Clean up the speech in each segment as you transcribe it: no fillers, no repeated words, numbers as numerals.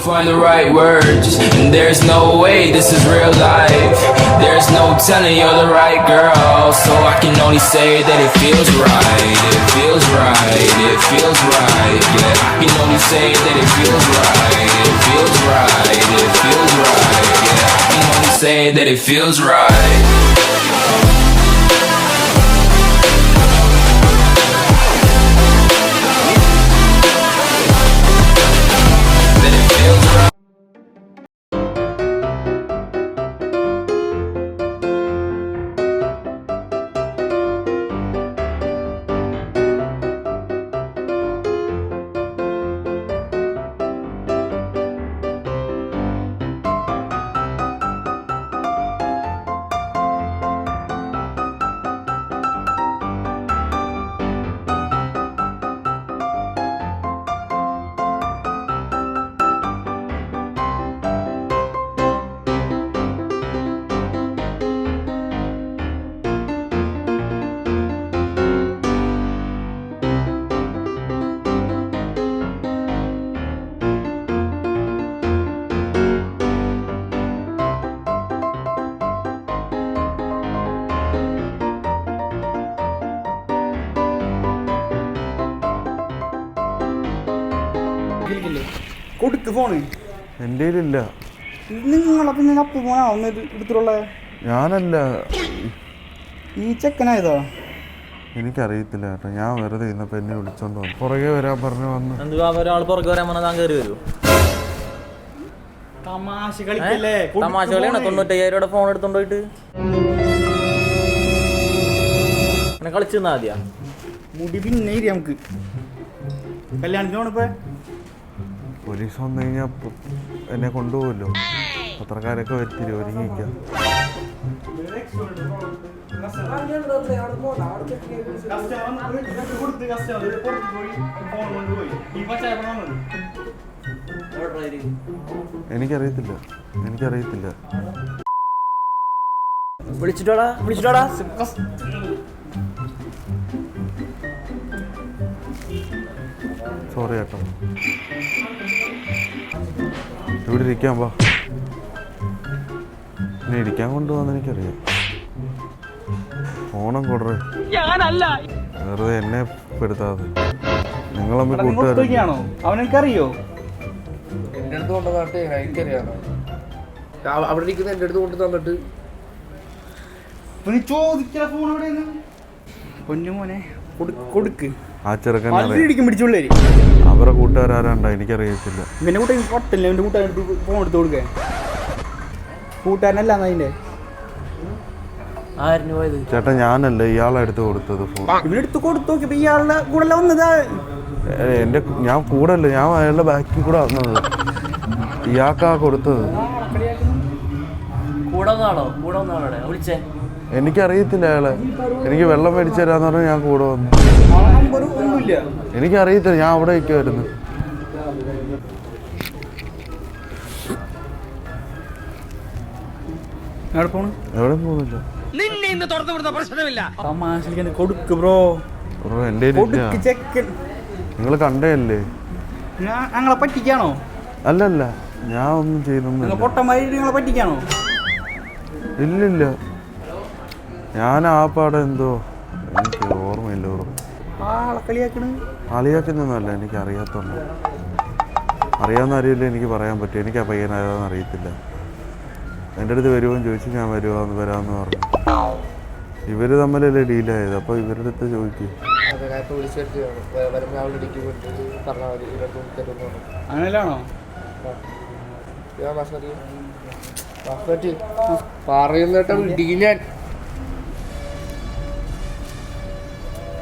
find the right words, and there's no way this is real life. There's no telling you're the right girl, so I can only say that it feels right. It feels right, it feels right. Yeah, I can only say that it feels right. It feels right, it feels right. Yeah, I can only say that it feels right. കൊടുക്ക് phone എൻ്റെ കയ്യിലില്ല. നിങ്ങളപ്പം ഞാൻ അപ്പം പോണോ ഒന്ന് എടുത്തിട്ടുള്ള ഞാനല്ല, ഈ ചെക്കനായതോ എനിക്കറിയത്തില്ല കേട്ടോ. ഞാൻ വെറുതെ ഇന്നപ്പോൾ എന്നെ വിളിച്ചോണ്ട് വന്നു. പുറകെ വരാൻ പറഞ്ഞു വന്ന്. ഒരാൾ പുറകെ വരാൻ പറഞ്ഞാൽ താൻ കയറി വരൂ. തമാശ കളിക്കല്ലേ? തമാശ കളിയാണോ? 95,000 ഫോൺ എടുത്തോണ്ട് പോയിട്ട് കളിച്ചു ആദ്യ മുടി പിന്നെ നമുക്ക് കല്യാണത്തിനോണിപ്പോ പോലീസ് വന്നു കഴിഞ്ഞാൽ എന്നെ കൊണ്ടുപോകുമല്ലോ. പത്രക്കാരൊക്കെ വരുത്തിരി ഒരുങ്ങിക്കാം. എനിക്കറിയത്തില്ല. വിളിച്ചിട്ടോടാ സോറി കേട്ടോ. ഇവിടെ ഇരിക്കാൻ വാ. എന്നെ ഇരിക്കാൻ കൊണ്ടുപോകാന്ന് എനിക്കറിയാം. ഫോണം കൊടുറേ, വെറുതെ എന്നെ പെടുത്താതെ. നിങ്ങൾ തമ്മിൽ കൂട്ടുകാരാണോ? അവനെനിക്കറിയോ? എൻ്റെ അടുത്ത് കൊണ്ടുവന്നിട്ട് എനിക്കറിയാമോ? അവിടെ ഇരിക്കുന്ന എൻ്റെ അടുത്ത് കൊണ്ടു തന്നിട്ട് പൊന്നുമോനെ കൊടുക്ക്. ആ ചെറുക്കൻ പിടിച്ചുള്ളേര് അവരുടെ കൂട്ടുകാരാണ്ടാ എനിക്കറിയത്തില്ല. ഇവന്റെ കൂട്ടുകാർ പൊട്ടല്ലേ? എന്റെ കൂട്ടുകാർ ഫോൺ എടുത്ത് കൊടുക്കേ. കൂട്ടുകാരനല്ല അതിന്റെ ചേട്ടാ, ഞാനല്ല, ഇയാളെ എടുത്ത് കൊടുത്തത് ഫോൺ. ഇവരെടുത്ത് കൊടുത്തു നോക്കിയപ്പോ ഇയാളുടെ കൂടെ വന്നത്. ഞാൻ കൂടെ അല്ല, ഞാൻ അയാളുടെ ബാക്കിൽ കൂടെ വന്നത്. ഇയാൾക്കാ കൊടുത്തത്. എനിക്കറിയത്തില്ല അയാളെ. എനിക്ക് വെള്ളം മേടിച്ചു തരാന്ന് പറഞ്ഞാൽ ഞാൻ കൂടെ വന്നു. എനിക്കറിയത്തില്ല, ഞാൻ അവിടെ നിൽക്കുമായിരുന്നു. എവിടെ പോകുന്നില്ല. നിങ്ങൾ കണ്ടേയല്ലേ? ഞങ്ങളെ പറ്റിക്കാണോ? അല്ലല്ല, ഞാൻ ഒന്നും ചെയ്യുന്നൊന്നും. പൊട്ടന്മാരി നിങ്ങളെ പറ്റിക്കാണോ? ഇല്ലില്ല, ഞാൻ ആ പാടെ എന്തോ എനിക്ക് ഓർമ്മയില്ല. കളിയാക്കുന്നൊന്നുമല്ല, എനിക്ക് അറിയാത്തോണ്ട്. അറിയാവുന്ന അറിയില്ല, എനിക്ക് പറയാൻ പറ്റും. എനിക്ക് ആ പയ്യനായതാന്ന് അറിയത്തില്ല. എൻ്റെ അടുത്ത് വരുമോന്ന് ചോദിച്ചു. ഞാൻ വരാമെന്ന് പറഞ്ഞു. ഇവർ തമ്മിലല്ലേ ഡീലായത്. അപ്പോൾ ഇവരുടെ അടുത്ത് ചോദിക്കും. അങ്ങനെയാണോ പറയുന്നേട്ടാ വിടിക്കും ഞാൻ.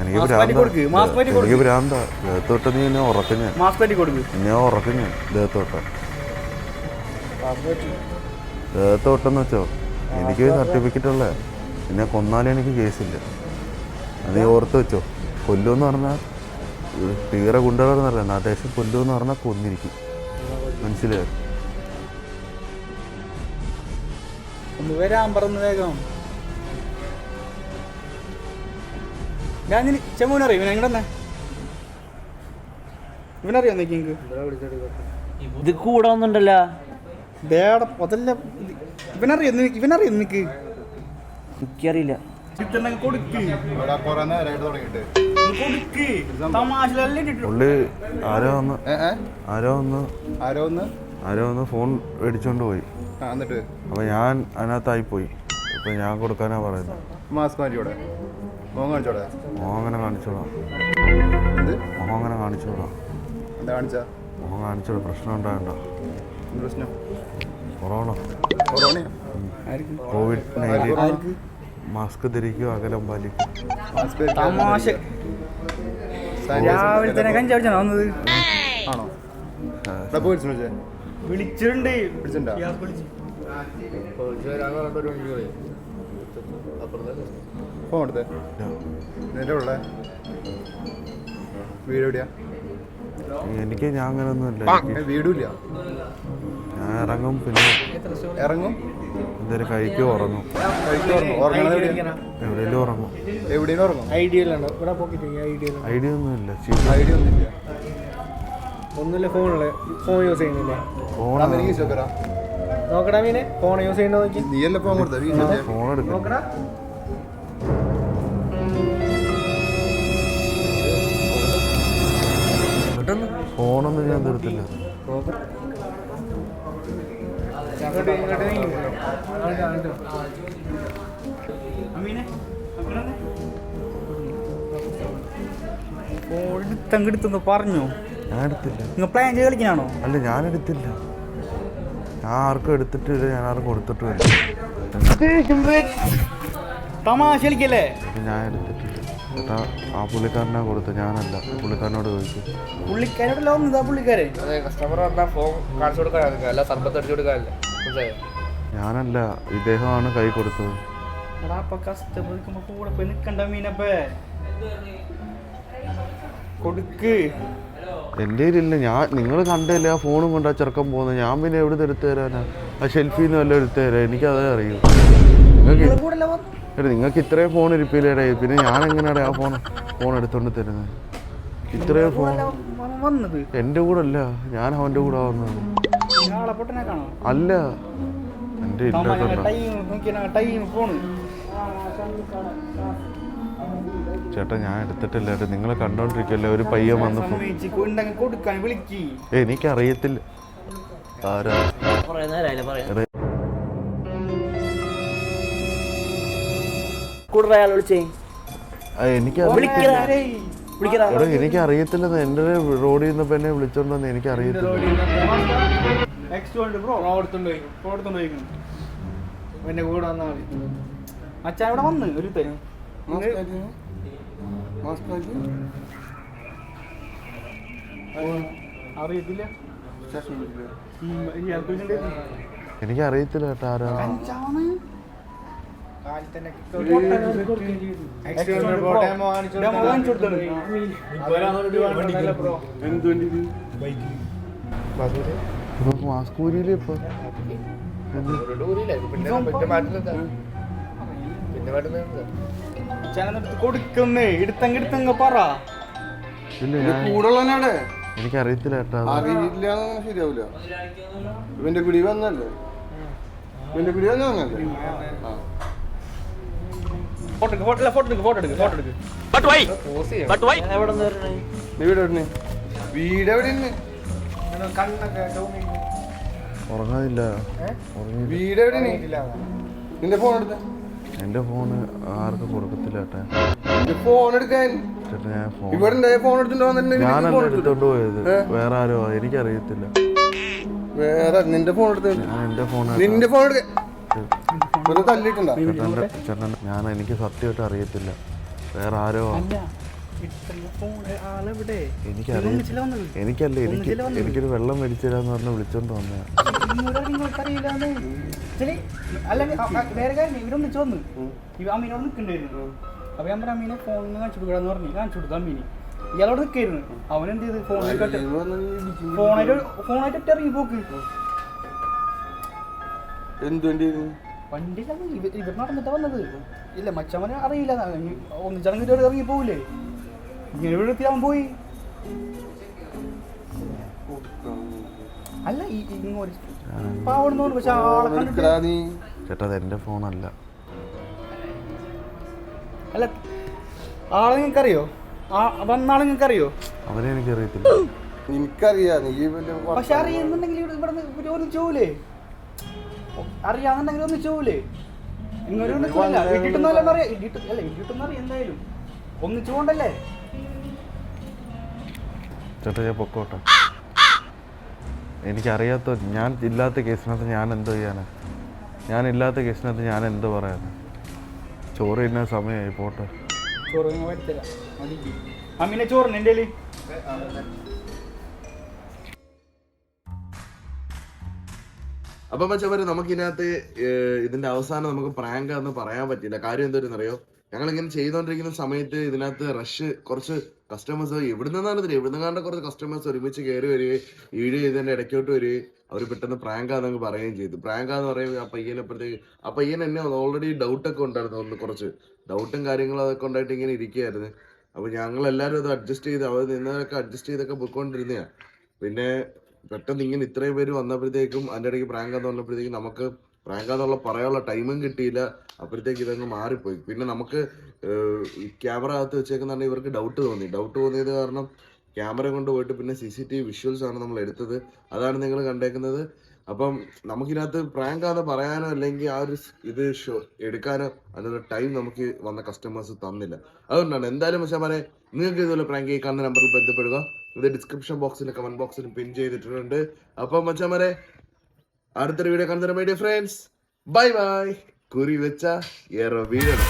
എനിക്ക് ഭ്രാന്താ. ദേഹത്തോട്ട നീ എന്നെ ഉറക്കും. ഞാൻ ദേഹത്തോട്ട. ദേഹത്തോട്ടെന്ന് വെച്ചോ, എനിക്ക് സർട്ടിഫിക്കറ്റ് ഉള്ള. എന്നെ കൊന്നാലും എനിക്ക് കേസില്ല. അത് നീ ഓർത്ത് വെച്ചോ. കൊല്ലുമെന്ന് പറഞ്ഞാൽ തീരെ ഗുണ്ടകളെന്ന് പറയാം. നാട്ടേശം കൊല്ലുമെന്ന് പറഞ്ഞാൽ കൊന്നിരിക്കും. മനസ്സിലായോ? വരാൻ പറഞ്ഞു വേഗം. ഞാൻ ചെമ്മൂനറിയോ? ഇവനെങ്ങനെ ഇവനറിയോ? ഇത് കൂടെ ഒന്നുണ്ടല്ലോ. ദേടാ അതല്ല ഇവനറിയോ നിനക്ക് എനിക്കറിയില്ല. ഇതെല്ലാം കൊടുക്ക് കൊടുക്ക് തമാശലല്ലേ പുള്ളി ആരോ ഒന്ന് ഫോൺ മേടിച്ചോണ്ട് പോയി. എന്നിട്ട് അപ്പൊ ഞാൻ അതിനകത്തായി പോയി. ഇപ്പൊ ഞാൻ കൊടുക്കാനാ പറയുന്നത്. മാസ്ക് മാറ്റിയോടെ മോൻ കാണിച്ചോടെ മോഹം അങ്ങനെ കാണിച്ചോളാം. മോഹം അങ്ങനെ കാണിച്ചോളാം. എന്താ കാണിച്ചാ മോഹം കാണിച്ചോളാം. പ്രശ്നം ഉണ്ടാകണ്ട. പ്രശ്നം കൊറോണ കൊറോണയോ COVID-19. മാസ്ക് ധരിക്കും, അകലം പാലിക്കും. തമാശ രാവിലെ തന്നെ കഞ്ചാടിച്ചാ വന്നത്. ആണോ വിളിച്ചേ വിളിച്ചിട്ടുണ്ട് വിളിച്ചിട്ടുണ്ടോ ഫോൺ എടുത്തേ നിന്റെ ഉള്ള വീട് എവിടെയാ ഞാൻ അങ്ങനെ ഒന്നുമില്ല. വീടുമില്ല ഞാൻ ഇറങ്ങും, പിന്നെ ഇറങ്ങും എന്തേലും കഴിക്കും, ഉറങ്ങും. എവിടെയെങ്കിലും ഉറങ്ങും. എവിടെയും ഉറങ്ങും ഐഡിയ ഒന്നുമില്ല. ഐഡിയ ഒന്നുമില്ല ഒന്നുമില്ല. ഫോണില് ഫോൺ യൂസ് ചെയ്യുന്നില്ല. ഫോൺ നോക്കടാ മീനെ ഫോൺ യൂസ് ചെയ്യണ്ടോ നോക്കി. നീയല്ലേ ഫോൺ കൊടുത്ത ഫോൺ എടുക്കും. നോക്കടാ ഫോണൊന്നും ഞാൻ തരത്തില്ല. എടുത്തെടുത്തെന്ന് പറഞ്ഞു. ഞാൻ എടുത്തില്ല. നിങ്ങൾ പ്ലാൻ ചെയ്ത് കളിക്കാനാണോ? അല്ല, ഞാൻ എടുത്തില്ല. ഞാൻ ആർക്കും എടുത്തിട്ടില്ല. ഞാൻ ആർക്കും കൊടുത്തിട്ടുമില്ല. തമാശ കളിക്കല്ലേ? ഞാൻ എടുത്തിട്ടില്ല. ചേട്ടാ, ആ പുള്ളിക്കാരനാ കൊടുത്തത്, ഞാനല്ല. പുള്ളിക്കാരനോട് ചോദിച്ചു. പുള്ളിക്കാരോടല്ല വന്നതാ പുള്ളിക്കാരൻ. കസ്റ്റമർ വന്നാൽ ഫോൺ കാണിച്ചു കൊടുക്കാനല്ല, അല്ല സർബത്ത് അടിച്ചു കൊടുക്കാനല്ല. ഞാനല്ല, ഇദ്ദേഹമാണ് കൈ കൊടുത്തത്. എടാ അപ്പൊ കസ്റ്റമർ കൂടെ പോയി നിക്കണ്ട മീനപ്പേ. കൊടുക്ക്. എൻ്റെ കയ്യിലില്ല. നിങ്ങൾ കണ്ടല്ലേ ആ ഫോണും കൊണ്ട് ആ ചെറുക്കം പോകുന്നത്. ഞാൻ പിന്നെ എവിടെ നിന്ന് എടുത്തു തരാനാ? ആ ഷെൽഫിൽ നിന്ന് വല്ലതും എടുത്തു തരാം. എനിക്കതേ അറിയൂ. നിങ്ങൾക്ക് ഇത്രയും ഫോൺ ഇരിപ്പില്ലേടേ, പിന്നെ ഞാൻ എങ്ങനെയാടേ ആ ഫോൺ എടുത്തോണ്ട് തരുന്നത്? ഇത്രയും ഫോൺ വന്നത് എൻ്റെ കൂടെ അല്ല, ഞാൻ അവൻ്റെ കൂടെ വന്നത് അല്ല. എൻ്റെ ചേട്ടാ, ഞാൻ എടുത്തിട്ടില്ല. നിങ്ങൾ കണ്ടോണ്ടിരിക്കല്ലേ ഒരു പയ്യൻ വന്നപ്പോ. എനിക്കറിയത്തില്ല ആരാ. എനിക്കറിയത്തില്ലെന്ന്. എൻ്റെ റോഡിൽ നിന്നപ്പോ എന്നെ വിളിച്ചോണ്ടെന്ന് എനിക്കറിയത്തില്ല. അച്ഛൻ ഇവിടെ വന്ന് ഒരു അറിയത്തില്ല. എനിക്കറിയത്തില്ല കേട്ടോ ആരാ. മാസ്ക് ഊരിയില്ലേ ഇപ്പൊ? കൊടുക്കുന്നേ എടുത്തങ്ങ് പറ. കൂടുള്ളനാടെ എനിക്കറിയത്തില്ല കേട്ടോ. അറിയില്ല ശരിയാവില്ല. ഇവന്റെ പിടി വന്നല്ലേ? ഇവന്റെ പിടി വന്നല്ലേ? വീട് എവിടെ? ഉറങ്ങാനില്ല. വീട് എവിടെ? നിന്റെ ഫോൺ എടുത്ത? എന്റെ ഫോണ് ആർക്കും കൊടുക്കത്തില്ല ചേട്ടാ. ഫോൺ എടുക്കാൻ ചേട്ടാ, ഞാൻ ഫോൺ എടുത്തിട്ടുണ്ടോ? ഞാനല്ല എടുത്തോണ്ട് പോയത്, വേറെ ആരോ. എനിക്കറിയത്തില്ല. വേറെ നിന്റെ ഫോൺ എടുത്ത? ഞാൻ എന്റെ ഫോൺ എടുക്കാൻ തല്ലിട്ടുണ്ടോ? ചേട്ടൻ, എനിക്ക് സത്യമായിട്ട് അറിയത്തില്ല. വേറെ ആരോ. എനിക്കല്ല, എനിക്കൊരു വെള്ളം മേടിച്ചു തരാന്ന് പറഞ്ഞ് വിളിച്ചോണ്ട് വന്നേ. ഇവരൊന്നിച്ച് വന്ന് അമ്മീനോട് നിൽക്കണ്ടായിരുന്നു. അപ്പൊ ഞാൻ പറഞ്ഞ അമ്മീനെ ഫോണിൽ കാണിച്ചു കൊടുക്കാന്ന് പറഞ്ഞു. കാണിച്ചു കൊടുത്തു അമ്മീന്. ഇയാളോട് നിൽക്കായിരുന്നു. അവനെന്ത് ചെയ്ത് ഫോണായിട്ട് ഇറങ്ങി പോക്ക്. വണ്ടിയിലാണ് ഇവർ നടന്നിട്ടാ വന്നത്. ഇല്ല മച്ചമ്മനെ അറിയില്ല. ഒന്നിച്ചടങ്ങി ഇറങ്ങി പോവില്ലേ? ഇങ്ങനെ ഇവിടെ അവൻ പോയി. അല്ല ഇങ്ങോട്ട് പാവണെന്ന് പറഞ്ഞു. പക്ഷെ ആളെ കണ്ടിട്ട് എടുക്കടാ നീ. ചേട്ടാ അത് എൻ്റെ ഫോണല്ല. അല്ല ആളെ നിങ്ങൾക്കറിയോ? വന്നാളെ നിങ്ങൾക്കറിയോ? അവനെ എനിക്കറിയത്തില്ല. എനിക്കറിയാം നീ വലിയ പക്ഷെ അറിയുന്നുണ്ടെങ്കിൽ ഇവിടെ ഒന്നും ചോലേ, അറിയാന്നുണ്ടെങ്കിൽ ഒന്നും ചോലേ. ഇങ്ങനെ ഇടിയിട്ടൊന്നും അറിയാം. ഇടിയിട്ടൊന്നും അറിയാം എന്തായാലും ഒന്നിച്ചു കൊണ്ടല്ലേ. ചേട്ടാ ഞാൻ പൊക്കോട്ടെ. എനിക്കറിയാത്ത ഞാൻ ഇല്ലാത്ത കേസിനകത്ത് ഞാൻ എന്തോ ചെയ്യാനാ? ഞാനില്ലാത്ത കേസിനകത്ത് ഞാൻ എന്തോ പറയാനാ? ചോറ് തിന്നാൻ സമയമായി, പോട്ടെ. ചോറ് വരുത്തില്ല അമ്മീനെ ചോറിന് എൻ്റെ കയ്യില്. അപ്പം മച്ചവരെ നമുക്കിതിനകത്ത് ഇതിന്റെ അവസാനം നമുക്ക് പ്രാങ്ക് എന്ന് പറയാൻ പറ്റില്ല. കാര്യം എന്തോരെന്നറിയോ, ഞങ്ങളിങ്ങനെ ചെയ്തുകൊണ്ടിരിക്കുന്ന സമയത്ത് ഇതിനകത്ത് റഷ് കുറച്ച് കസ്റ്റമേഴ്സ് എവിടെ നിന്നാണ് കുറച്ച് കസ്റ്റമേഴ്സ് ഒരുമിച്ച് കയറി വരികയും വീഡിയോ ചെയ്തതിന്റെ ഇടയ്ക്കോട്ട് വരികയും അവർ പെട്ടെന്ന് പ്രാങ്കാന്നങ്ങ് പറയുകയും ചെയ്തു. പ്രാങ്കാന്ന് പറയുമ്പോൾ ആ പയ്യൻ എന്നെ ഓൾറെഡി ഡൗട്ടൊക്കെ ഉണ്ടായിരുന്നു. ഒന്ന് കുറച്ച് ഡൗട്ടും കാര്യങ്ങളും അതൊക്കെ ഉണ്ടായിട്ട് ഇങ്ങനെ ഇരിക്കുകയായിരുന്നു. അപ്പോൾ ഞങ്ങളെല്ലാവരും അത് അഡ്ജസ്റ്റ് ചെയ്ത് അവർ നിന്നതൊക്കെ അഡ്ജസ്റ്റ് ചെയ്തൊക്കെ പോയിക്കൊണ്ടിരുന്നതാണ്. പിന്നെ പെട്ടെന്ന് ഇങ്ങനെ ഇത്രയും പേര് വന്നപ്പോഴത്തേക്കും അതിൻ്റെ ഇടയ്ക്ക് പ്രാങ്കാന്ന് പറഞ്ഞപ്പോഴത്തേക്കും നമുക്ക് പ്രാങ്കാന്നുള്ള പറയാനുള്ള ടൈമും കിട്ടിയില്ല. അപ്പോഴത്തേക്ക് ഇതങ്ങ് മാറിപ്പോയി. പിന്നെ നമുക്ക് ക്യാമറ അകത്ത് വെച്ചേക്കുന്നുണ്ടെങ്കിൽ ഇവർക്ക് ഡൗട്ട് തോന്നിയത് കാരണം ക്യാമറ കൊണ്ട് പോയിട്ട് പിന്നെ CCTV വിഷ്വൽസ് ആണ് നമ്മൾ എടുത്തത്. അതാണ് നിങ്ങൾ കണ്ടേക്കുന്നത്. അപ്പം നമുക്കിതിനകത്ത് പ്രാങ്കാന്ന് പറയാനോ അല്ലെങ്കിൽ ആ ഒരു ഇത് എടുക്കാനോ അതിനുള്ള ടൈം നമുക്ക് വന്ന കസ്റ്റമേഴ്സ് തന്നില്ല. അതുകൊണ്ടാണ് എന്തായാലും മച്ചാമാരെ നിങ്ങൾക്ക് ഇതുപോലെ പ്രാങ്ക് ഈ കാണുന്ന നമ്പറിൽ ബന്ധപ്പെടുക. ഇത് ഡിസ്ക്രിപ്ഷൻ ബോക്സിലും കമന്റ് ബോക്സിലും പിൻ ചെയ്തിട്ടുണ്ട്. അപ്പം മച്ചാമാരെ അടുത്തൊരു വീഡിയോ കാണുന്ന my dear friends, bye bye. കുറി വെച്ച ഏറെ വീഴണം.